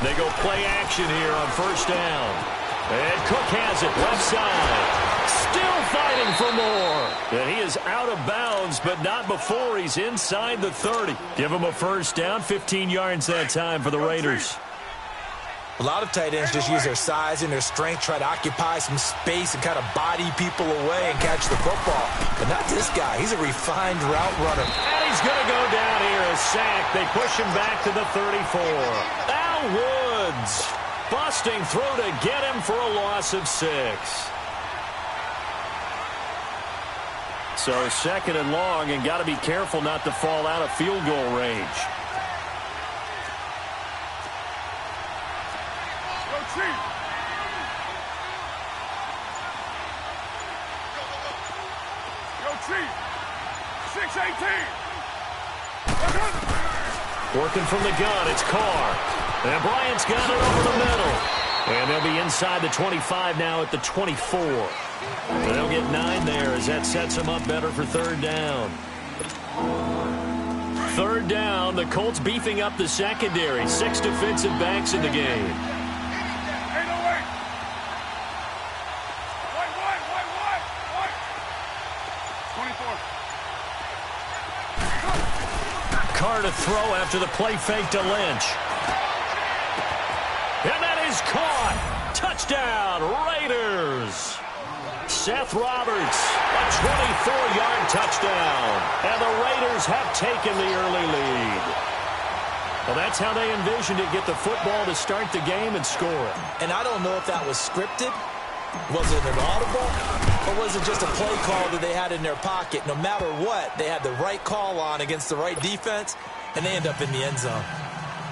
They go play action here on first down. And Cook has it left side. Still fighting for more. And he is out of bounds, but not before he's inside the 30. Give him a first down, 15 yards that time for the Raiders. A lot of tight ends just use their size and their strength, try to occupy some space and kind of body people away and catch the football. But not this guy. He's a refined route runner. And he's going to go down here, a sack. They push him back to the 34. Al Woods busting through to get him for a loss of 6. So second and long, and got to be careful not to fall out of field goal range. Working from the gun, it's Carr. And Bryant's got it over the middle. And they'll be inside the 25 now at the 24. And they'll get 9 there as that sets them up better for third down. Third down, the Colts beefing up the secondary. 6 defensive backs in the game. Carr to throw after the play fake to Lynch. And that is caught. Touchdown, Raiders. Seth Roberts, a 24-yard touchdown. And the Raiders have taken the early lead. Well, that's how they envisioned it, get the football to start the game and score it. And I don't know if that was scripted. Was it an audible? Or was it just a play call that they had in their pocket? No matter what, they had the right call on against the right defense, and they end up in the end zone.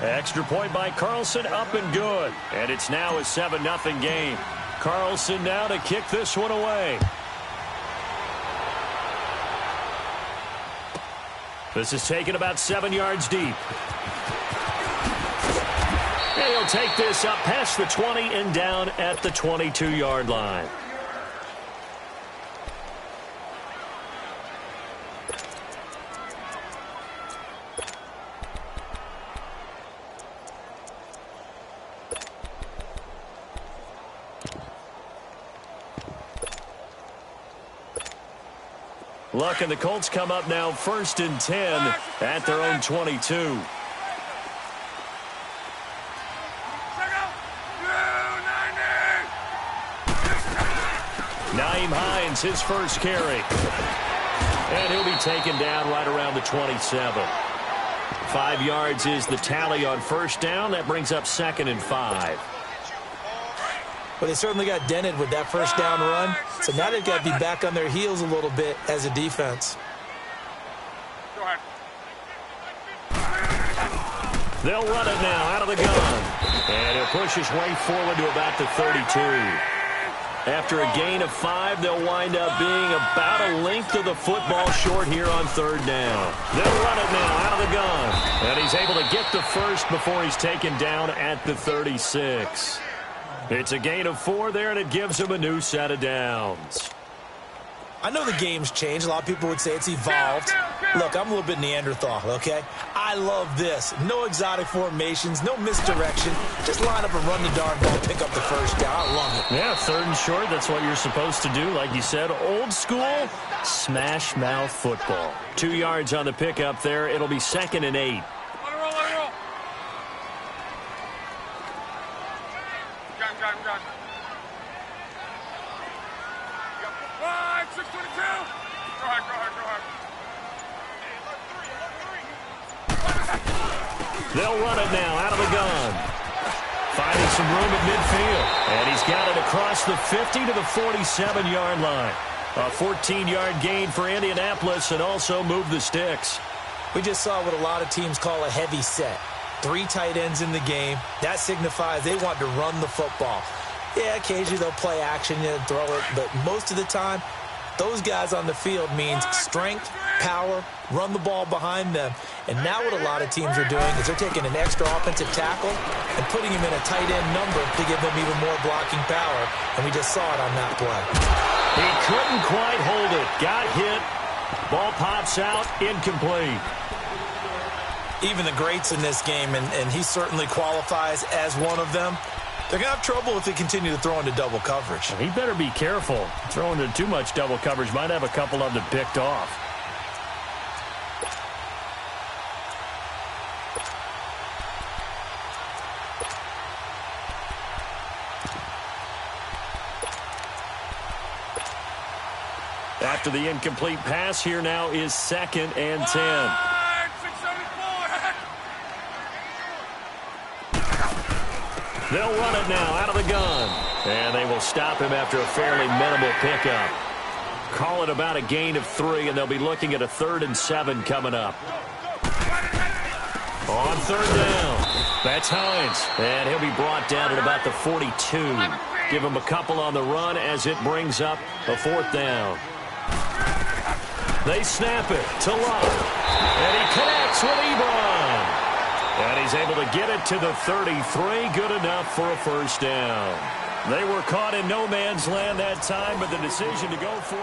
Extra point by Carlson, up and good. And it's now a 7-0 game. Carlson now to kick this one away. This is taken about 7 yards deep. And he'll take this up past the 20 and down at the 22-yard line. Luck and the Colts come up now 1st and 10 at their own 22. Naeem Hines, his first carry. And he'll be taken down right around the 27. 5 yards is the tally on first down. That brings up 2nd and 5. Well, they certainly got dented with that first down run. So now they've got to be back on their heels a little bit as a defense. They'll run it now out of the gun. And he'll push his way forward to about the 32. After a gain of 5, they'll wind up being about a length of the football short here on third down. They'll run it now out of the gun. And he's able to get the first before he's taken down at the 36. It's a gain of 4 there, and it gives him a new set of downs. I know the game's changed. A lot of people would say it's evolved. Look, I'm a little bit Neanderthal, okay? I love this. No exotic formations, no misdirection. Just line up and run the darn ball, pick up the first down. I love it. Yeah, 3rd and short, that's what you're supposed to do. Like you said, old school, smash mouth football. 2 yards on the pickup there. It'll be 2nd and 8. They'll run it now out of the gun. Finding some room at midfield. And he's got it across the 50 to the 47-yard line. A 14-yard gain for Indianapolis and also move the sticks. We just saw what a lot of teams call a heavy set. 3 tight ends in the game. That signifies they want to run the football. Yeah, occasionally they'll play action and throw it, but most of the time, those guys on the field means strength, power, run the ball behind them. And now what a lot of teams are doing is they're taking an extra offensive tackle and putting him in a tight end number to give them even more blocking power. And we just saw it on that play. He couldn't quite hold it. Got hit. Ball pops out. Incomplete. Even the greats in this game, and he certainly qualifies as one of them, they're going to have trouble if they continue to throw into double coverage. He better be careful. Throwing into too much double coverage might have a couple of them picked off. After the incomplete pass, here now is 2nd and 10. They'll run it now out of the gun. And they will stop him after a fairly minimal pickup. Call it about a gain of 3, and they'll be looking at a 3rd and 7 coming up. On 3rd down, that's Hines. And he'll be brought down at about the 42. Give him a couple on the run as it brings up a 4th down. They snap it to Love. And he connects with Ebron. And he's able to get it to the 33. Good enough for a 1st down. They were caught in no man's land that time, but the decision to go for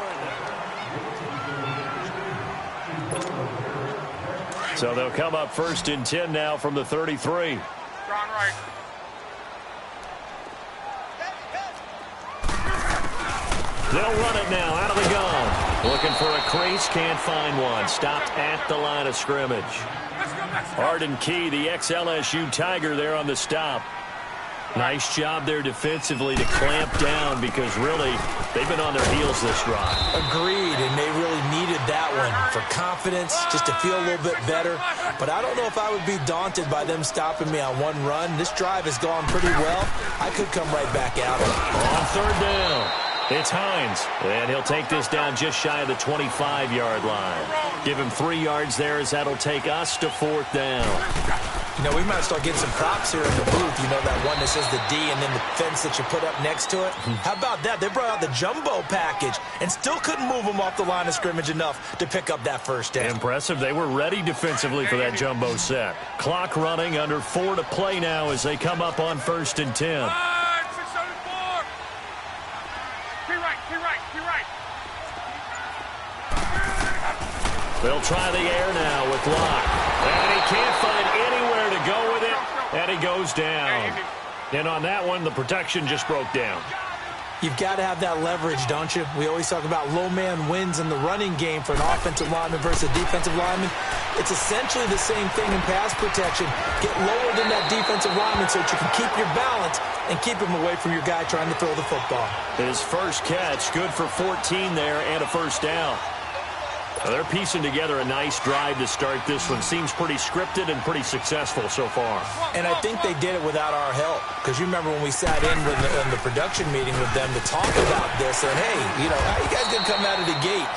it. So they'll come up 1st and 10 now from the 33. John Wright. They'll run it now out of the gun. Looking for a crease, can't find one. Stopped at the line of scrimmage. Arden Key, the ex-LSU Tiger, there on the stop. Nice job there defensively to clamp down because really they've been on their heels this drive. Agreed, and they really needed that one for confidence, just to feel a little bit better. But I don't know if I would be daunted by them stopping me on one run. This drive has gone pretty well. I could come right back out. On 3rd down, it's Hines, and he'll take this down just shy of the 25-yard line. Give him 3 yards there as that'll take us to 4th down. You know, we might start getting some props here in the booth. You know, that one that says the D and then the fence that you put up next to it. How about that? They brought out the jumbo package and still couldn't move them off the line of scrimmage enough to pick up that 1st down. Impressive. They were ready defensively for that jumbo set. Clock running, under 4 to play now as they come up on 1st and 10. They'll try the air now with Locke. And he can't find anywhere to go with it. And he goes down. And on that one, the protection just broke down. You've got to have that leverage, don't you? We always talk about low man wins in the running game for an offensive lineman versus a defensive lineman. It's essentially the same thing in pass protection. Get lower than that defensive lineman so that you can keep your balance and keep him away from your guy trying to throw the football. His first catch, good for 14 there and a 1st down. Well, they're piecing together a nice drive to start this one. Seems pretty scripted and pretty successful so far. And I think they did it without our help. Because you remember when we sat in the production meeting with them to talk about this. And, hey, you know, how you guys going to come out of the gate?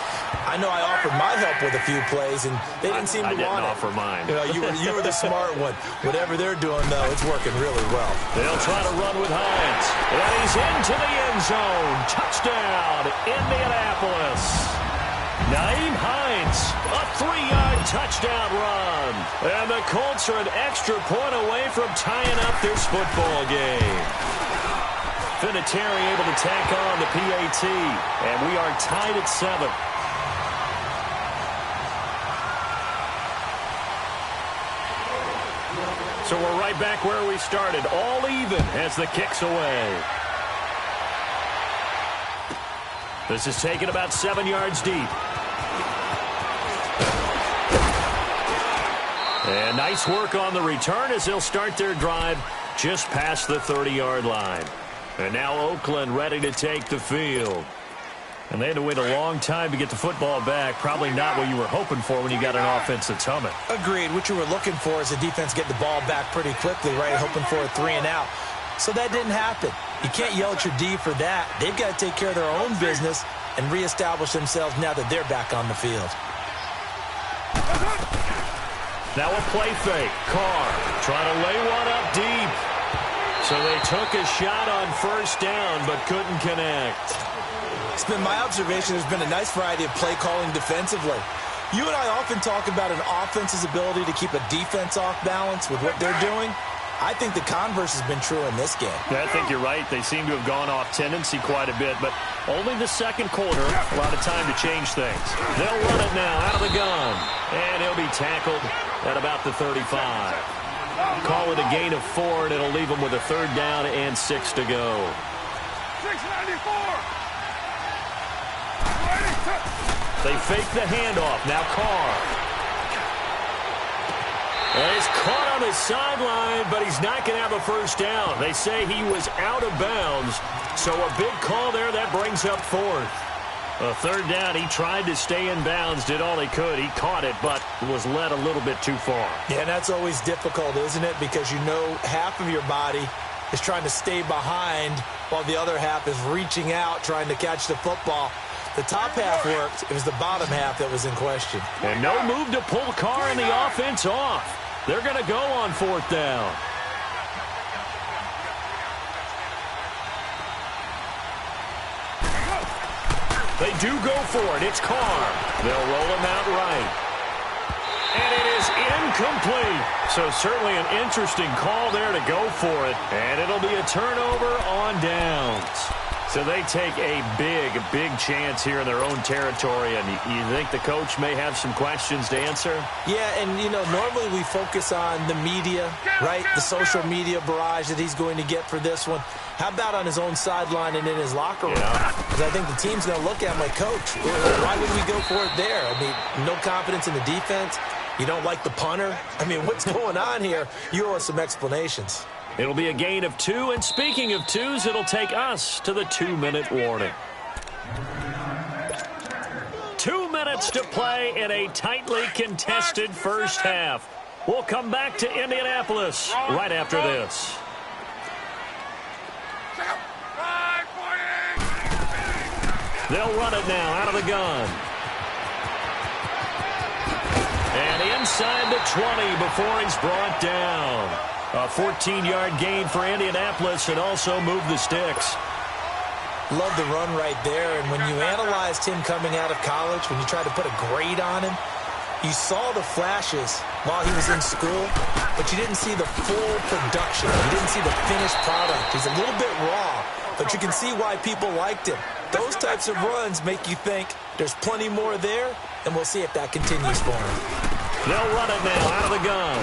I know I offered my help with a few plays, and they didn't seem to want it. I didn't offer mine. You know, you were the smart one. Whatever they're doing, though, it's working really well. They'll try to run with Hines. And he's into the end zone. Touchdown, Indianapolis. Nyheim Hines, a 3-yard touchdown run. And the Colts are an extra point away from tying up this football game. Vinatieri able to tack on the PAT. And we are tied at 7. So we're right back where we started. All even as the kick's away. This is taken about 7 yards deep. And nice work on the return as they'll start their drive just past the 30-yard line. And now Oakland ready to take the field. And they had to wait a long time to get the football back. Probably not what you were hoping for when you got an offense that's humming. Agreed. What you were looking for is the defense get the ball back pretty quickly, right? Hoping for a 3 and out. So that didn't happen. You can't yell at your D for that. They've got to take care of their own business and reestablish themselves now that they're back on the field. Now a play fake. Carr trying to lay one up deep. So they took a shot on 1st down but couldn't connect. It's been my observation there's been a nice variety of play calling defensively. You and I often talk about an offense's ability to keep a defense off balance with what they're doing. I think the converse has been true in this game. I think you're right. They seem to have gone off tendency quite a bit, but only the 2nd quarter, a lot of time to change things. They'll run it now out of the gun, and he'll be tackled at about the 35. Call it a gain of 4, and it'll leave them with a 3rd down and 6 to go. 694. They fake the handoff. Now Carr. And he's caught on the sideline, but he's not going to have a 1st down. They say he was out of bounds, so a big call there that brings up 4th. A 3rd down, he tried to stay in bounds, did all he could. He caught it, but was led a little bit too far. Yeah, and that's always difficult, isn't it? Because you know half of your body is trying to stay behind while the other half is reaching out, trying to catch the football. The top half worked. It was the bottom half that was in question. And no move to pull Carr and the offense off. They're going to go on 4th down. They do go for it. It's Carr. They'll roll him out right. And it is incomplete. So certainly an interesting call there to go for it. And it'll be a turnover on downs. So they take a big chance here in their own territory. And you think the coach may have some questions to answer? Yeah, and, you know, normally we focus on the media, right? The social media barrage that he's going to get for this one. How about on his own sideline and in his locker room? Because I think the team's going to look at him like, Coach, why would we go for it there? I mean, no confidence in the defense. You don't like the punter? I mean, what's going on here? You owe us some explanations. It'll be a gain of 2, and speaking of 2s, it'll take us to the 2-minute warning. 2 minutes to play in a tightly contested first half. We'll come back to Indianapolis right after this. They'll run it now out of the gun. And inside the 20 before he's brought down. A 14-yard gain for Indianapolis and also move the sticks. Love the run right there. And when you analyzed him coming out of college, when you tried to put a grade on him, you saw the flashes while he was in school, but you didn't see the full production. You didn't see the finished product. He's a little bit raw, but you can see why people liked him. Those types of runs make you think there's plenty more there, and we'll see if that continues for him. They'll run it now out of the gun.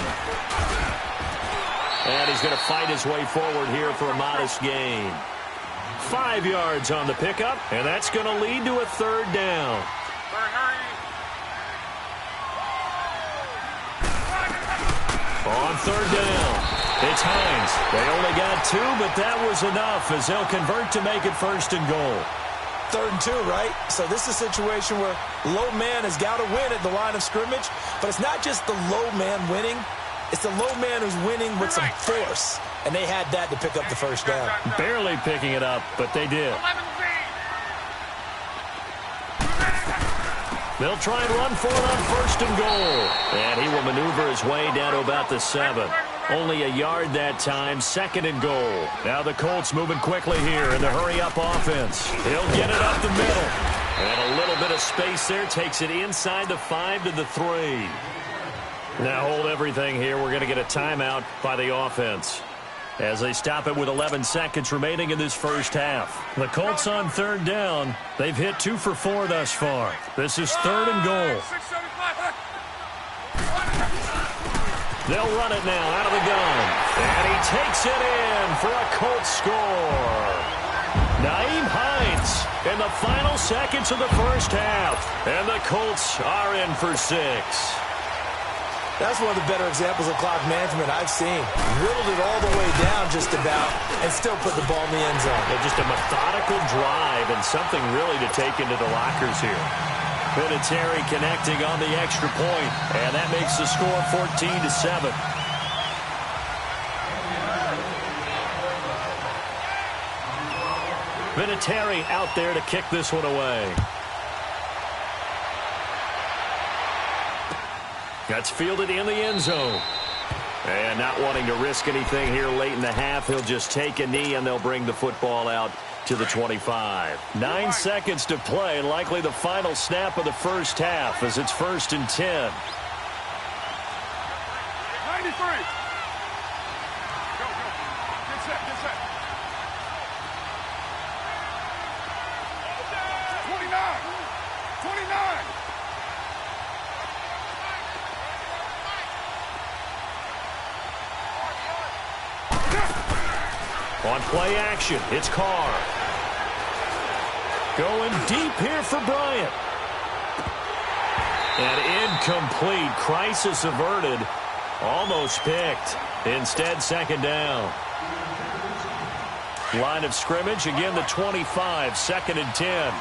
And he's going to fight his way forward here for a modest gain. 5 yards on the pickup, and that's going to lead to a 3rd down. On 3rd down, it's Hines. They only got 2, but that was enough as they'll convert to make it 1st and goal. 3rd and 2, right? So this is a situation where low man has got to win at the line of scrimmage, but it's not just the low man winning. It's the low man who's winning with some force, and they had that to pick up the 1st down. Barely picking it up, but they did. They'll try and run for it on 1st and goal. And he will maneuver his way down to about the 7. Only a yard that time, 2nd and goal. Now the Colts moving quickly here in the hurry-up offense. He'll get it up the middle. And a little bit of space there takes it inside the 5 to the 3. Now hold everything here. We're going to get a timeout by the offense as they stop it with 11 seconds remaining in this first half. The Colts on 3rd down. They've hit 2 for 4 thus far. This is 3rd and goal. They'll run it now out of the gun. And he takes it in for a Colts score. Nyheim Hines in the final seconds of the first half. And the Colts are in for 6. That's one of the better examples of clock management I've seen. Whittled it all the way down just about and still put the ball in the end zone. Yeah, just a methodical drive and something really to take into the lockers here. Vinatieri connecting on the extra point, and that makes the score 14-7. Vinatieri out there to kick this one away. That's fielded in the end zone. And not wanting to risk anything here late in the half, he'll just take a knee and they'll bring the football out to the 25. 9 seconds to play, likely the final snap of the first half as it's 1st and 10. 93. Go. Get set. 29. On play action, it's Carr. Going deep here for Bryant. And incomplete. Crisis averted. Almost picked. Instead, second down. Line of scrimmage, again the 25, 2nd and 10.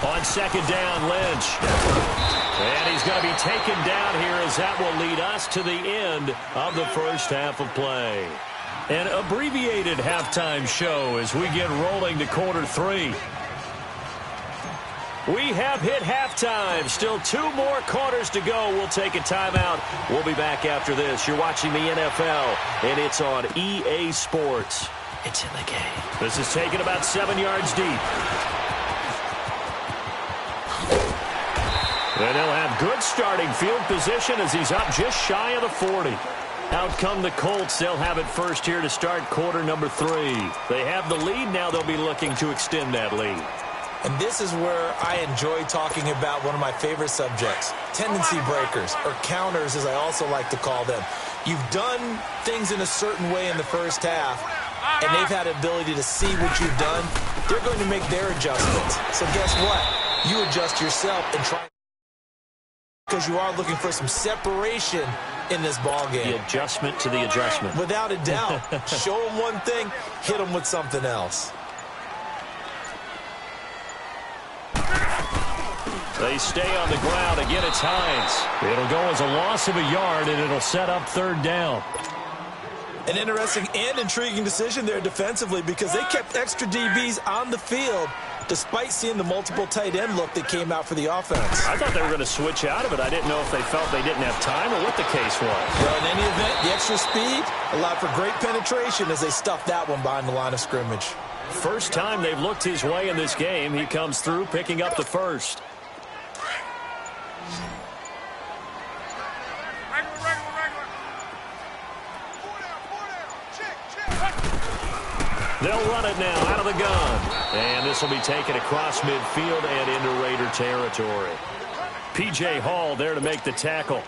On second down, Lynch. And he's going to be taken down here as that will lead us to the end of the first half of play. An abbreviated halftime show as we get rolling to quarter 3. We have hit halftime. Still 2 more quarters to go. We'll take a timeout. We'll be back after this. You're watching the NFL, and it's on EA Sports. It's in the game. This is taken about 7 yards deep. And they'll have good starting field position as he's up just shy of the 40. Out come the Colts. They'll have it first here to start quarter number 3. They have the lead. Now they'll be looking to extend that lead. And this is where I enjoy talking about one of my favorite subjects, tendency breakers, or counters as I also like to call them. You've done things in a certain way in the first half, and they've had the ability to see what you've done. They're going to make their adjustments. So guess what? You adjust yourself and try, because you are looking for some separation in this ball game. The adjustment to the adjustment. Without a doubt. Show them one thing, hit them with something else. They stay on the ground. Again, it's Hines. It'll go as a loss of a yard, and it'll set up 3rd down. An interesting and intriguing decision there defensively because they kept extra DBs on the field despite seeing the multiple tight end look that came out for the offense. I thought they were going to switch out of it. I didn't know if they felt they didn't have time or what the case was. Well, in any event, the extra speed allowed for great penetration as they stuffed that one behind the line of scrimmage. First time they've looked his way in this game. He comes through picking up the first. They'll run it now out of the gun. And this will be taken across midfield and into Raider territory. P.J. Hall there to make the tackle.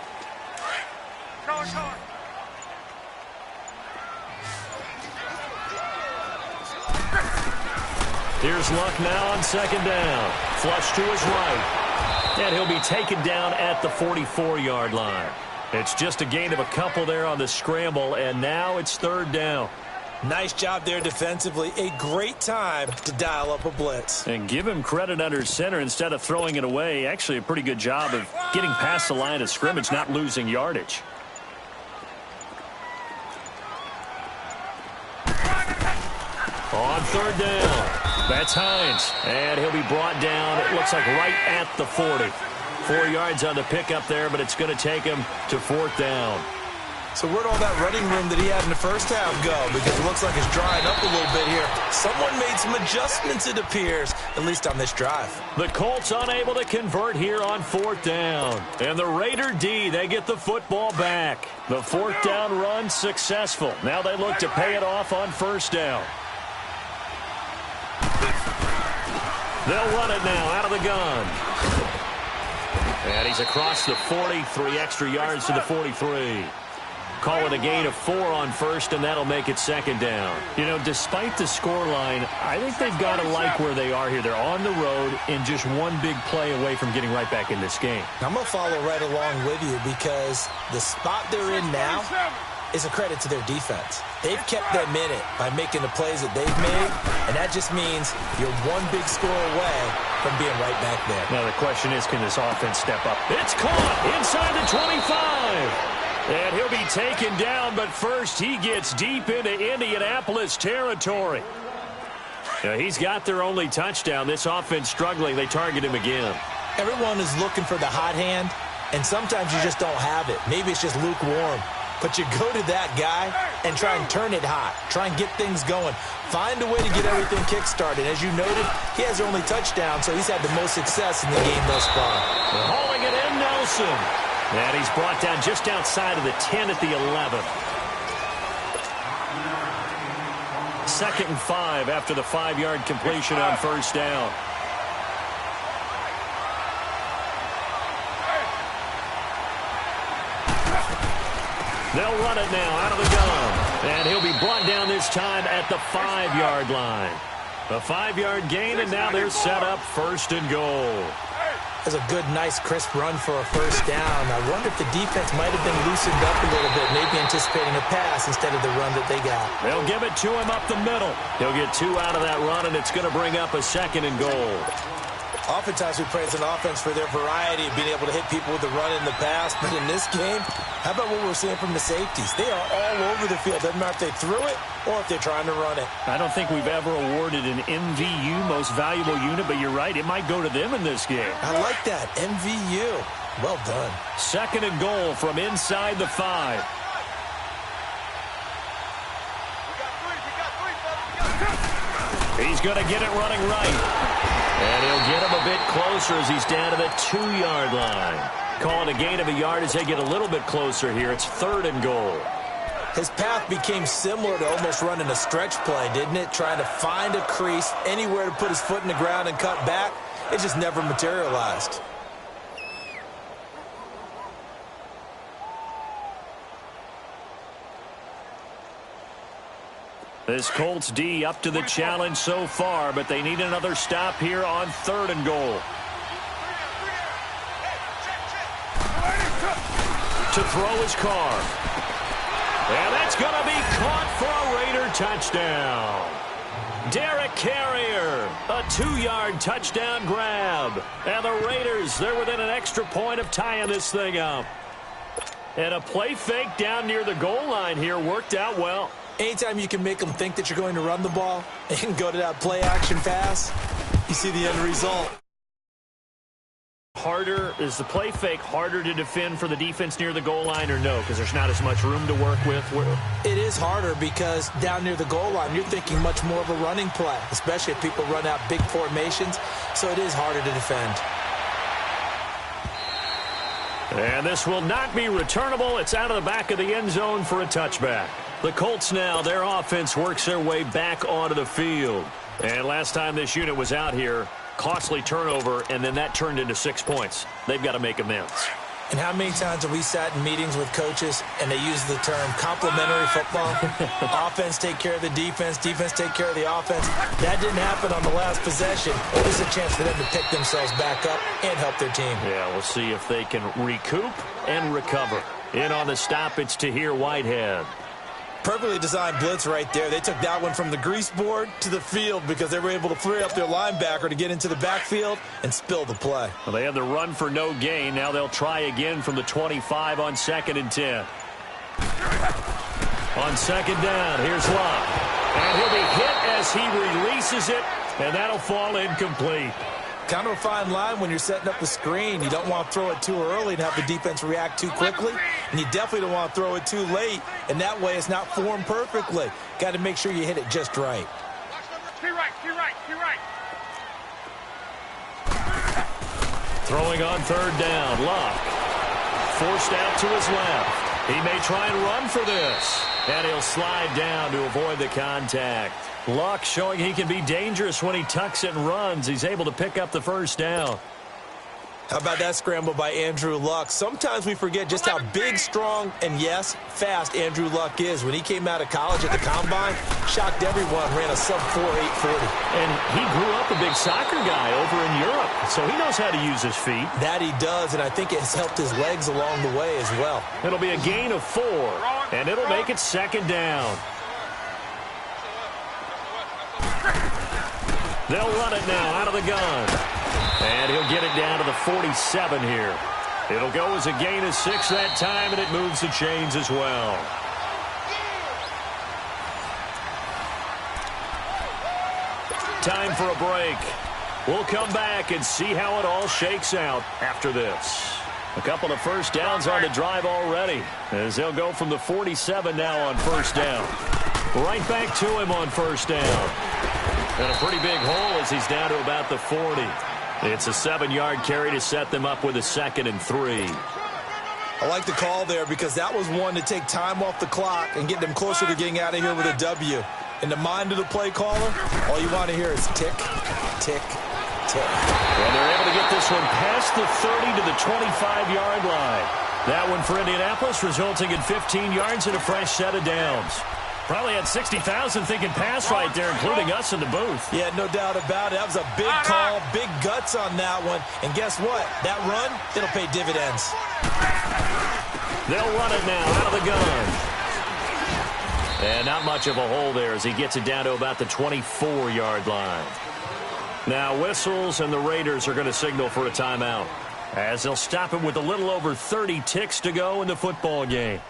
Here's Luck now on 2nd down. Flush to his right. And he'll be taken down at the 44-yard line. It's just a gain of a couple there on the scramble, and now it's 3rd down. Nice job there defensively. A great time to dial up a blitz. And give him credit under center instead of throwing it away. Actually a pretty good job of getting past the line of scrimmage, not losing yardage. On 3rd down, that's Hines. And he'll be brought down, it looks like right at the 40. 4 yards on the pickup there, but it's going to take him to 4th down. So where'd all that running room that he had in the first half go? Because it looks like it's drying up a little bit here. Someone made some adjustments, it appears, at least on this drive. The Colts unable to convert here on 4th down. And the Raider D, they get the football back. The 4th down run successful. Now they look to pay it off on 1st down. They'll run it now out of the gun. And he's across the 40, 3 extra yards to the 43. Call it a gain of 4 on 1st, and that'll make it 2nd down. You know, despite the scoreline, I think they've got to like where they are here. They're on the road and just one big play away from getting right back in this game. I'm going to follow right along with you because the spot they're in now is a credit to their defense. They've kept them in it by making the plays that they've made, and that just means you're one big score away from being right back there. Now the question is, can this offense step up? It's caught inside the 25. And he'll be taken down, but first he gets deep into Indianapolis territory. Now, he's got their only touchdown. This offense struggling. They target him again. Everyone is looking for the hot hand, and sometimes you just don't have it. Maybe it's just lukewarm. But you go to that guy and try and turn it hot. Try and get things going. Find a way to get everything kick-started. As you noted, he has their only touchdown, so he's had the most success in the game thus far. Hauling it in, Nelson. And he's brought down just outside of the 10 at the 11. 2nd and 5 after the 5-yard completion on 1st down. They'll run it now out of the gun. And he'll be brought down this time at the 5-yard line. A 5-yard gain, and now they're set up 1st and goal. That's a good, nice, crisp run for a 1st down. I wonder if the defense might have been loosened up a little bit, maybe anticipating a pass instead of the run that they got. They'll give it to him up the middle. He'll get 2 out of that run, and it's going to bring up a 2nd and goal. Oftentimes we praise an offense for their variety of being able to hit people with the run in the pass, but in this game, how about what we're seeing from the safeties? They are all over the field. Doesn't matter if they threw it or if they're trying to run it. I don't think we've ever awarded an MVU, most valuable unit, but you're right, it might go to them in this game. I like that, MVU. Well done. 2nd and goal from inside the 5. He's going to get it running right. And he'll get him a bit closer as he's down to the 2-yard line. Call it a gain of a yard as they get a little bit closer here. It's 3rd and goal. His path became similar to almost running a stretch play, didn't it? Trying to find a crease, anywhere to put his foot in the ground and cut back. It just never materialized. This Colts D up to the challenge so far, but they need another stop here on 3rd and goal. To throw his car. And that's going to be caught for a Raider touchdown. Derek Carrier, a 2-yard touchdown grab. And the Raiders, they're within an extra point of tying this thing up. And a play fake down near the goal line here worked out well. Anytime you can make them think that you're going to run the ball and go to that play action pass, you see the end result. Is the play fake harder to defend for the defense near the goal line or no? Because there's not as much room to work with? It is harder because down near the goal line, you're thinking much more of a running play, especially if people run out big formations. So it is harder to defend. And this will not be returnable. It's out of the back of the end zone for a touchback. The Colts now, their offense works their way back onto the field. And last time this unit was out here, costly turnover, and then that turned into 6 points. They've got to make amends. And how many times have we sat in meetings with coaches and they use the term complementary football? Offense take care of the defense, defense take care of the offense. That didn't happen on the last possession. This is a chance for them to pick themselves back up and help their team. Yeah, we'll see if they can recoup and recover. In on the stop, it's Tahir Whitehead. Perfectly designed blitz right there. They took that one from the grease board to the field because they were able to free up their linebacker to get into the backfield and spill the play. Well, they had the run for no gain. Now they'll try again from the 25 on 2nd and 10. On 2nd down, here's Locke. And he'll be hit as he releases it, and that'll fall incomplete. Kind of a fine line when you're setting up the screen. You don't want to throw it too early and have the defense react too quickly. And you definitely don't want to throw it too late. And that way it's not formed perfectly. Got to make sure you hit it just right. Key right, key right, key right. Throwing on 3rd down, Locke. Forced out to his left. He may try and run for this. And he'll slide down to avoid the contact. Luck showing he can be dangerous when he tucks it and runs. He's able to pick up the 1st down. How about that scramble by Andrew Luck? Sometimes we forget just how big, strong, and yes, fast Andrew Luck is. When he came out of college at the Combine, shocked everyone, ran a sub-4 840. And he grew up a big soccer guy over in Europe, so he knows how to use his feet. That he does, and I think it has helped his legs along the way as well. It'll be a gain of 4, and it'll make it 2nd down. They'll run it now out of the gun. And he'll get it down to the 47 here. It'll go as a gain of 6 that time, and it moves the chains as well. Time for a break. We'll come back and see how it all shakes out after this. A couple of 1st downs on the drive already, as they'll go from the 47 now on 1st down. Right back to him on 1st down. And a pretty big hole as he's down to about the 40. It's a 7-yard carry to set them up with a 2nd and 3. I like the call there because that was one to take time off the clock and get them closer to getting out of here with a W. In the mind of the play caller, all you want to hear is tick, tick, tick. And they're able to get this one past the 30 to the 25-yard line. That one for Indianapolis, resulting in 15 yards and a fresh set of downs. Probably had 60,000 thinking pass right there, including us in the booth. Yeah, no doubt about it. That was a big call, big guts on that one. And guess what? That run, it'll pay dividends. They'll run it now out of the gun. And not much of a hole there as he gets it down to about the 24-yard line. Now whistles, and the Raiders are going to signal for a timeout, as they'll stop it with a little over 30 ticks to go in the football game.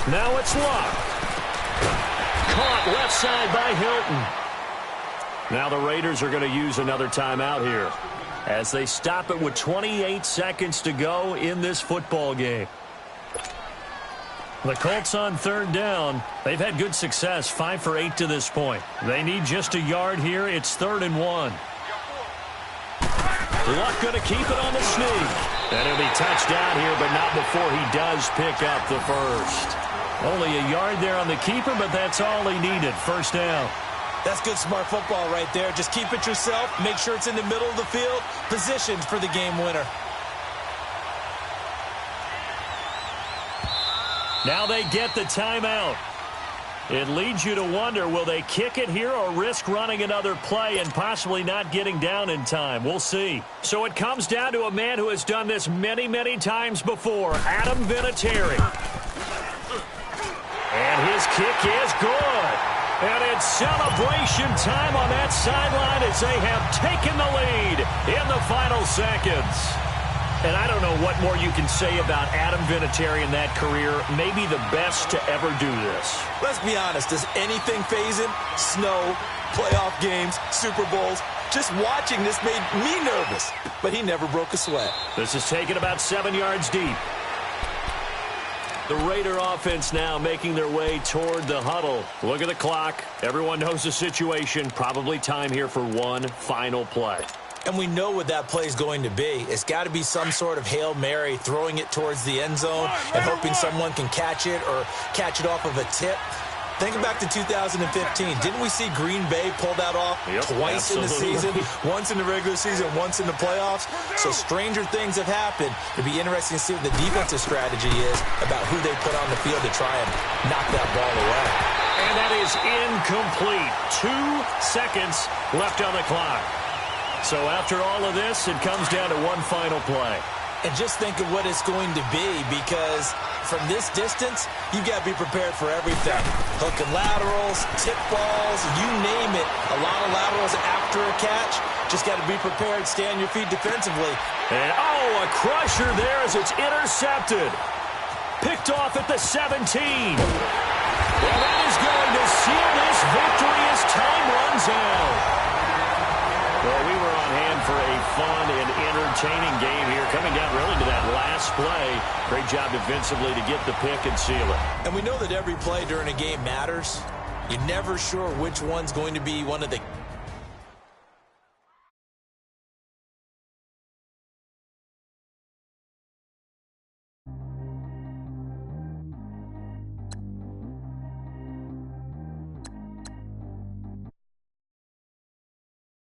Now it's Luck. Caught left side by Hilton. Now the Raiders are going to use another timeout here as they stop it with 28 seconds to go in this football game. The Colts on third down. They've had good success, 5 for 8 to this point. They need just a yard here. It's 3rd and 1. Luck going to keep it on the sneak. And he'll be touched down here, but not before he does pick up the first. Only a yard there on the keeper, but that's all he needed. First down. That's good, smart football right there. Just keep it yourself. Make sure it's in the middle of the field. Positioned for the game winner. Now they get the timeout. It leads you to wonder, will they kick it here or risk running another play and possibly not getting down in time? We'll see. So it comes down to a man who has done this many, many times before, Adam Vinatieri. And his kick is good. And it's celebration time on that sideline as they have taken the lead in the final seconds. And I don't know what more you can say about Adam Vinatieri in that career. Maybe the best to ever do this. Let's be honest. Does anything faze him? Snow, playoff games, Super Bowls. Just watching this made me nervous. But he never broke a sweat. This is taken about 7 yards deep. The Raider offense now making their way toward the huddle. Look at the clock. Everyone knows the situation. Probably time here for one final play. And we know what that play is going to be. It's got to be some sort of Hail Mary, throwing it towards the end zone and hoping someone can catch it or catch it off of a tip. Think back to 2015. Didn't we see Green Bay pull that off twice in the season? Once in the regular season, once in the playoffs. So stranger things have happened. It'll be interesting to see what the defensive strategy is about who they put on the field to try and knock that ball away. And that is incomplete. 2 seconds left on the clock. So after all of this, it comes down to one final play. And just think of what it's going to be, because from this distance, you got to be prepared for everything. Hook and laterals, tip balls, you name it. A lot of laterals after a catch. Just got to be prepared, stay on your feet defensively. And, a crusher there as it's intercepted. Picked off at the 17. Well, that is going to seal this victory as time runs out. Well, we were on hand for a fun and entertaining game here, coming down really to that last play. Great job defensively to get the pick and seal it. And we know that every play during a game matters. You're never sure which one's going to be one of the